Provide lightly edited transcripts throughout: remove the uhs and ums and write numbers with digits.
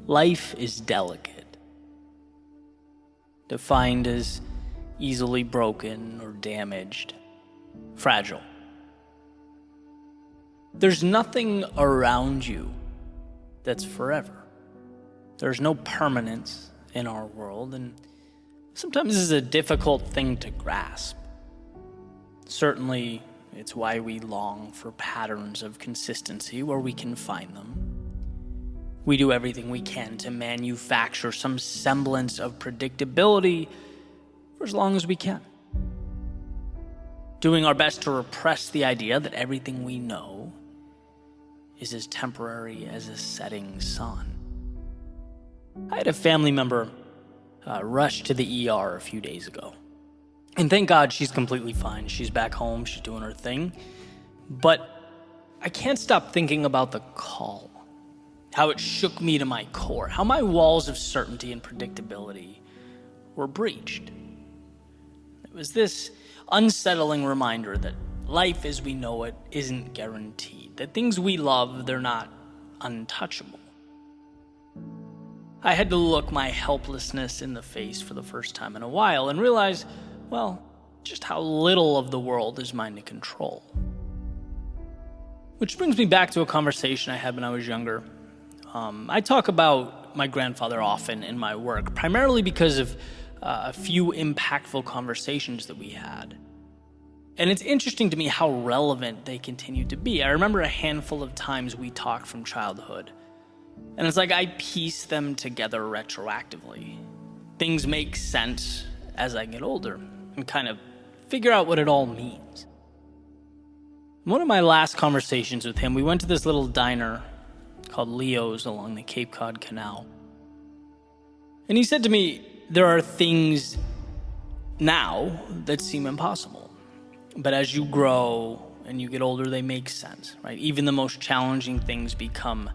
Life is delicate, defined as easily broken or damaged, fragile. There's nothing around you that's forever. There's no permanence in our world, and sometimes this is a difficult thing to grasp. Certainly, it's why we long for patterns of consistency where we can find them. We do everything we can to manufacture some semblance of predictability for as long as we can, doing our best to repress the idea that everything we know is as temporary as a setting sun. I had a family member rush to the ER a few days ago. And thank God she's completely fine. She's back home, she's doing her thing. But I can't stop thinking about the call, how it shook me to my core, how my walls of certainty and predictability were breached. It was this unsettling reminder that life as we know it isn't guaranteed, that things we love, they're not untouchable. I had to look my helplessness in the face for the first time in a while and realize, well, just how little of the world is mine to control. Which brings me back to a conversation I had when I was younger. I talk about my grandfather often in my work, primarily because of a few impactful conversations that we had. And it's interesting to me how relevant they continue to be. I remember a handful of times we talked from childhood, and it's like I piece them together retroactively. Things make sense as I get older and kind of figure out what it all means. One of my last conversations with him, we went to this little diner called Leo's along the Cape Cod Canal. And he said to me, there are things now that seem impossible. But as you grow and you get older, they make sense, right? Even the most challenging things become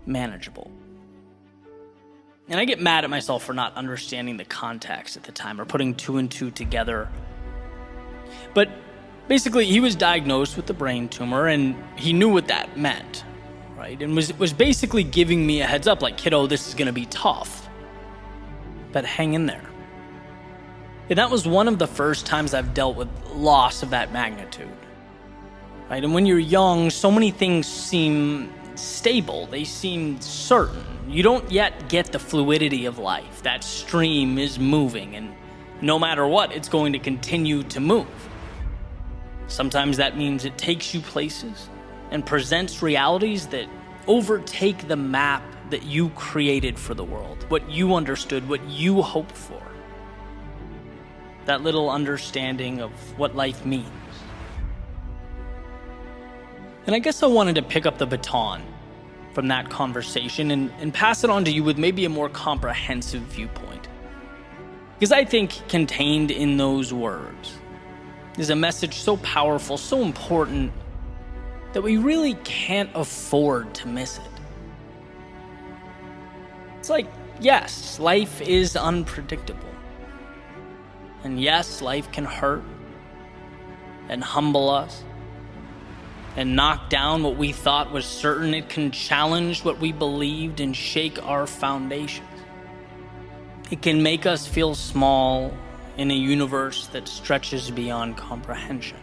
manageable. And I get mad at myself for not understanding the context at the time or putting two and two together. But basically, he was diagnosed with a brain tumor and he knew what that meant, right? And was basically giving me a heads up, like, kiddo, this is going to be tough, but hang in there. And that was one of the first times I've dealt with loss of that magnitude, right? And when you're young, so many things seem stable. They seem certain. You don't yet get the fluidity of life. That stream is moving, and no matter what, it's going to continue to move. Sometimes that means it takes you places and presents realities that overtake the map that you created for the world, what you understood, what you hoped for. That little understanding of what life means. And I guess I wanted to pick up the baton from that conversation and pass it on to you with maybe a more comprehensive viewpoint. Because I think contained in those words is a message so powerful, so important, that we really can't afford to miss it. It's like, yes, life is unpredictable. And yes, life can hurt and humble us and knock down what we thought was certain. It can challenge what we believed and shake our foundations. It can make us feel small in a universe that stretches beyond comprehension.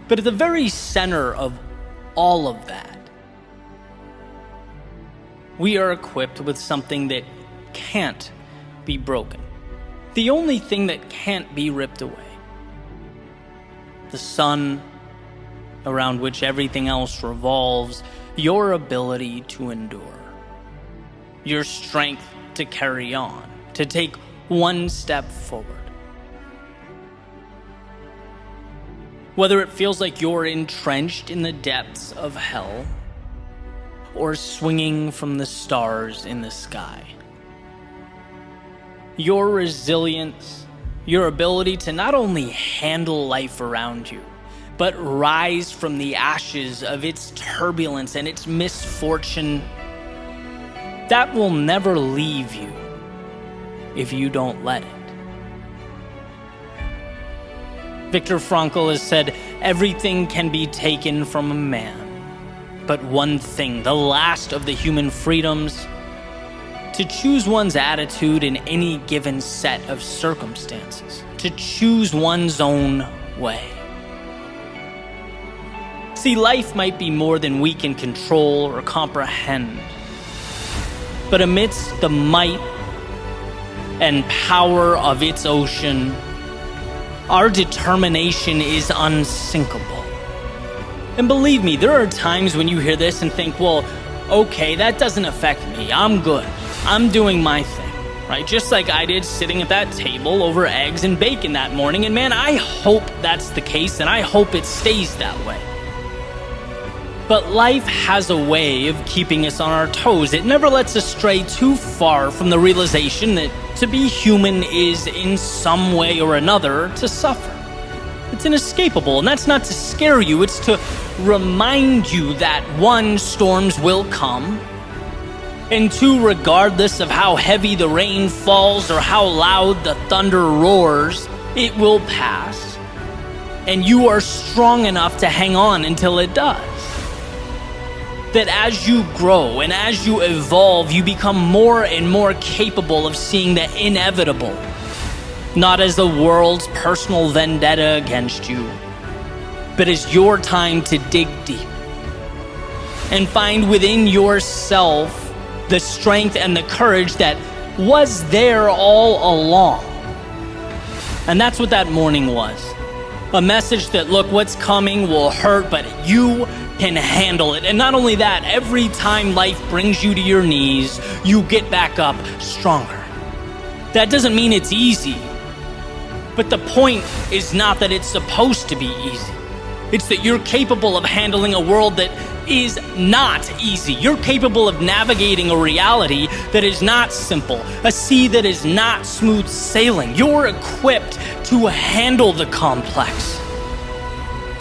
But at the very center of all of that, we are equipped with something that can't be broken. The only thing that can't be ripped away. The sun around which everything else revolves, your ability to endure, your strength to carry on, to take one step forward. Whether it feels like you're entrenched in the depths of hell or swinging from the stars in the sky, your resilience, your ability to not only handle life around you, but rise from the ashes of its turbulence and its misfortune, that will never leave you if you don't let it. Viktor Frankl has said, everything can be taken from a man, but one thing, the last of the human freedoms, to choose one's attitude in any given set of circumstances, to choose one's own way. See, life might be more than we can control or comprehend, but amidst the might and power of its ocean, our determination is unsinkable. And believe me, there are times when you hear this and think, well, okay, that doesn't affect me. I'm good. I'm doing my thing, right? Just like I did sitting at that table over eggs and bacon that morning. And man, I hope that's the case, and I hope it stays that way. But life has a way of keeping us on our toes. It never lets us stray too far from the realization that to be human is, in some way or another, to suffer. It's inescapable, and that's not to scare you. It's to remind you that, one, storms will come, and two, regardless of how heavy the rain falls or how loud the thunder roars, it will pass, and you are strong enough to hang on until it does. That as you grow and as you evolve, you become more and more capable of seeing the inevitable, not as the world's personal vendetta against you, but as your time to dig deep and find within yourself the strength and the courage that was there all along. And that's what that morning was. A message that, look, what's coming will hurt, but you can handle it. And not only that, every time life brings you to your knees, you get back up stronger. That doesn't mean it's easy, but the point is not that it's supposed to be easy. It's that you're capable of handling a world that is not easy. You're capable of navigating a reality that is not simple, a sea that is not smooth sailing. You're equipped to handle the complex.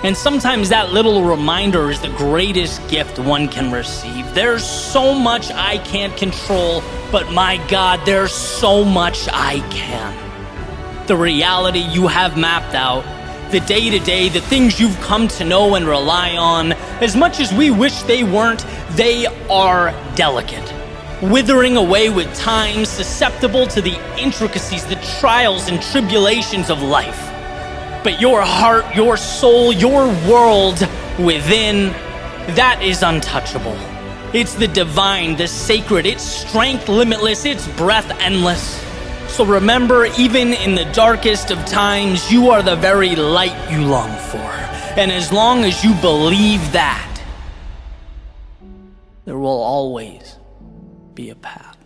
And sometimes that little reminder is the greatest gift one can receive. There's so much I can't control, but my God, there's so much I can. The reality you have mapped out, the day-to-day, the things you've come to know and rely on, as much as we wish they weren't, they are delicate, withering away with time, susceptible to the intricacies, the trials and tribulations of life. But your heart, your soul, your world within, that is untouchable. It's the divine, the sacred, its strength limitless, its breath endless. So remember, even in the darkest of times, you are the very light you long for. And as long as you believe that, there will always be a path.